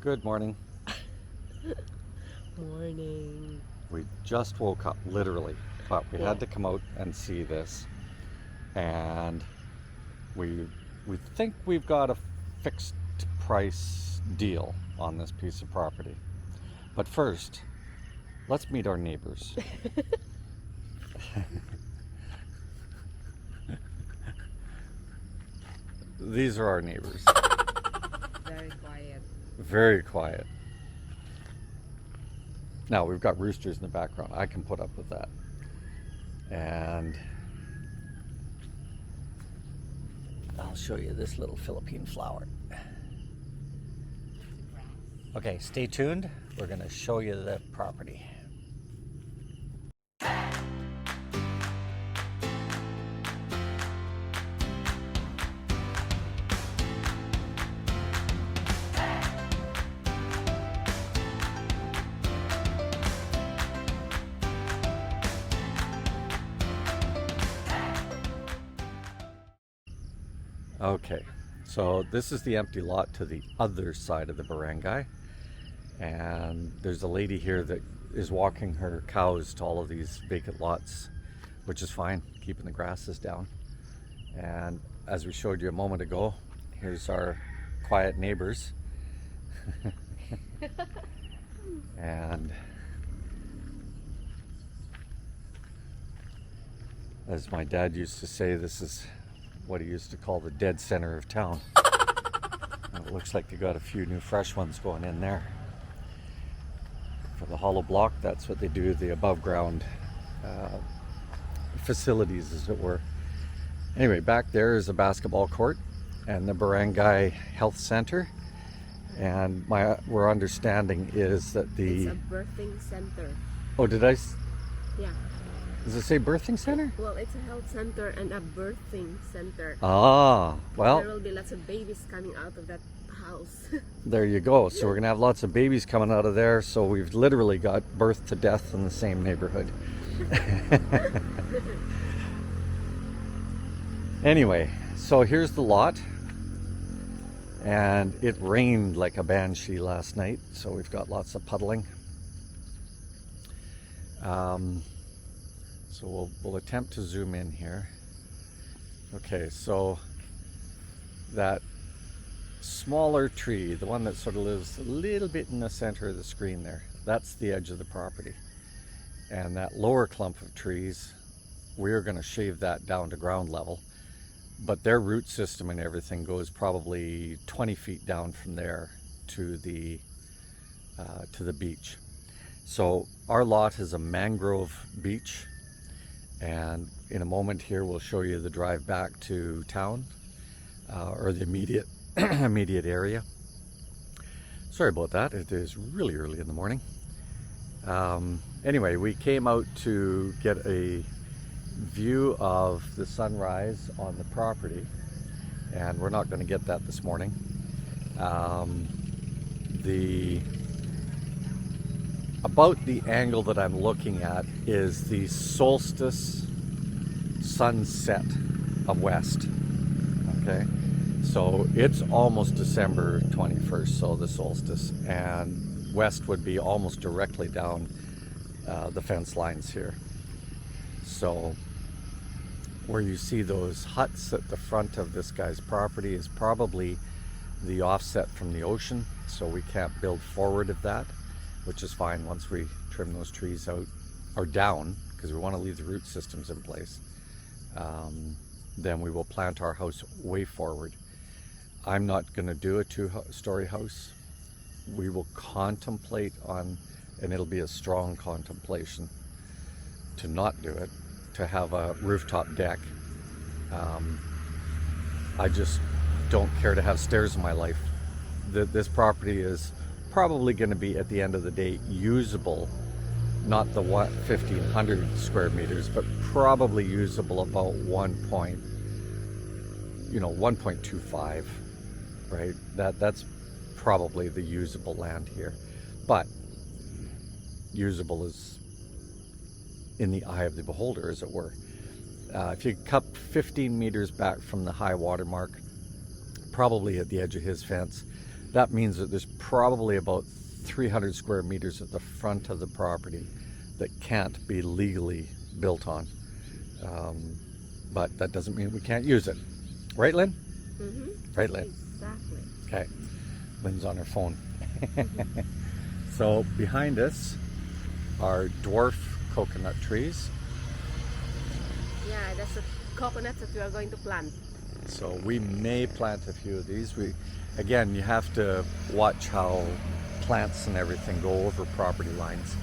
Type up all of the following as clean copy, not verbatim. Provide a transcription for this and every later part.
Good morning. Morning. We just woke up, literally, but we Yeah. had to come out and see this. And we we think we've got a fixed price deal on this piece of property. But first, let's meet our neighbors. These are our neighbors. Very quiet. Very quiet. Now, we've got roosters in the background. I can put up with that. And I'll show you this little Philippine flower. Okay, stay tuned. We're going to show you the property. Okay, so this is the empty lot to the other side of the barangay, and there's a lady here that is walking her cows to all of these vacant lots, which is fine, keeping the grasses down. And as we showed you a moment ago, here's our quiet neighbors. And as my dad used to say, this is what he used to call the dead center of town. And it looks like they got a few new fresh ones going in there. For the hollow block, that's what they do, the above ground facilities, as it were. Anyway, back there is a basketball court and the Barangay Health Center. And our understanding is that It's a birthing center. Oh, Yeah. does it say birthing center? Well, it's a health center and a birthing center. Ah, well, There will be lots of babies coming out of that house. there you go. So we're gonna have lots of babies coming out of there. So we've literally got birth to death in the same neighborhood. Anyway, so here's the lot. And it rained like a banshee last night, so we've got lots of puddling. So we'll attempt to zoom in here. Okay, so that smaller tree, the one that sort of lives a little bit in the center of the screen there, that's the edge of the property. And that lower clump of trees, we're going to shave that down to ground level. But their root system and everything goes probably 20 feet down from there to the beach. So our lot is a mangrove beach. And in a moment here, we'll show you the drive back to town, or the immediate area. Sorry about that. It is really early in the morning. Anyway, we came out to get a view of the sunrise on the property, and we're not going to get that this morning. About the angle that I'm looking at is the solstice sunset of west. Okay, so it's almost December 21st, so the solstice, and west would be almost directly down the fence lines here. So where you see those huts at the front of this guy's property is probably the offset from the ocean, so we can't build forward of that, which is fine once we trim those trees out or down, because we want to leave the root systems in place. Then we will plant our house way forward. I'm not going to do a two-story house. We will contemplate on, and it'll be a strong contemplation to not do it, to have a rooftop deck. I just don't care to have stairs in my life. This property is probably going to be, at the end of the day, usable, not the 1,500 square meters, but probably usable about 1.25, right? That's probably the usable land here. But usable is in the eye of the beholder, as it were. If you cut 15 meters back from the high water mark, probably at the edge of his fence, that means that there's probably about 300 square meters at the front of the property that can't be legally built on. But that doesn't mean we can't use it. Right, Lynn? Mm-hmm. Right, Lynn? Exactly. Okay. Lynn's on her phone. So behind us are dwarf coconut trees. Yeah, that's the coconuts that we are going to plant. So we may plant a few of these. Again, you have to watch how plants and everything go over property lines.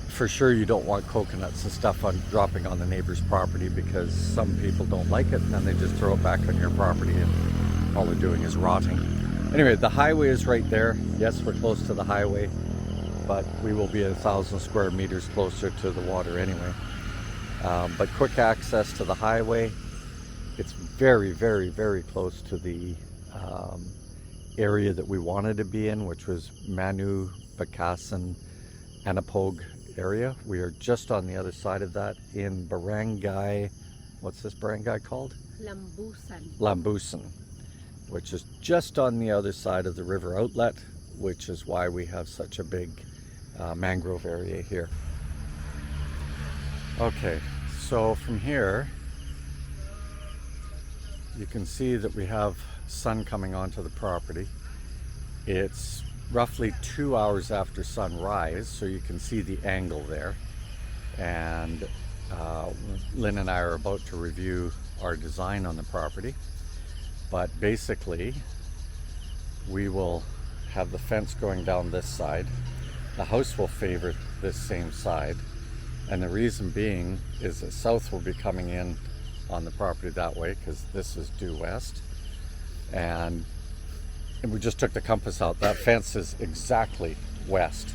For sure you don't want coconuts and stuff dropping on the neighbor's property, because some people don't like it and then they just throw it back on your property and all they're doing is rotting. Anyway, the highway is right there. Yes, we're close to the highway, but we will be 1,000 square meters closer to the water anyway. But quick access to the highway. It's very, very, very close to the area that we wanted to be in, which was Manu, Bakasan, Anapog area. We are just on the other side of that in Barangay, what's this barangay called? Lambusan. Lambusan, which is just on the other side of the river outlet, which is why we have such a big mangrove area here. Okay, so from here you can see that we have sun coming onto the property. It's roughly 2 hours after sunrise, so you can see the angle there. And Lynn and I are about to review our design on the property. But basically, we will have the fence going down this side. The house will favor this same side. And the reason being is that south will be coming in on the property that way, because this is due west. And we just took the compass out. That fence is exactly west.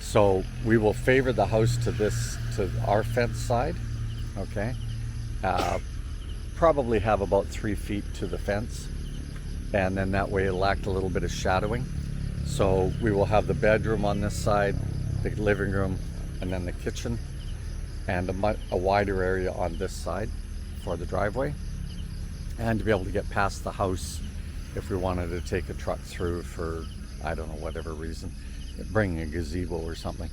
So we will favor the house to our fence side, okay? Probably have about 3 feet to the fence. And then that way it'll act a little bit of shadowing. So we will have the bedroom on this side, the living room, and then the kitchen, and a wider area on this side for the driveway. And to be able to get past the house if we wanted to take a truck through for, I don't know, whatever reason, bringing a gazebo or something.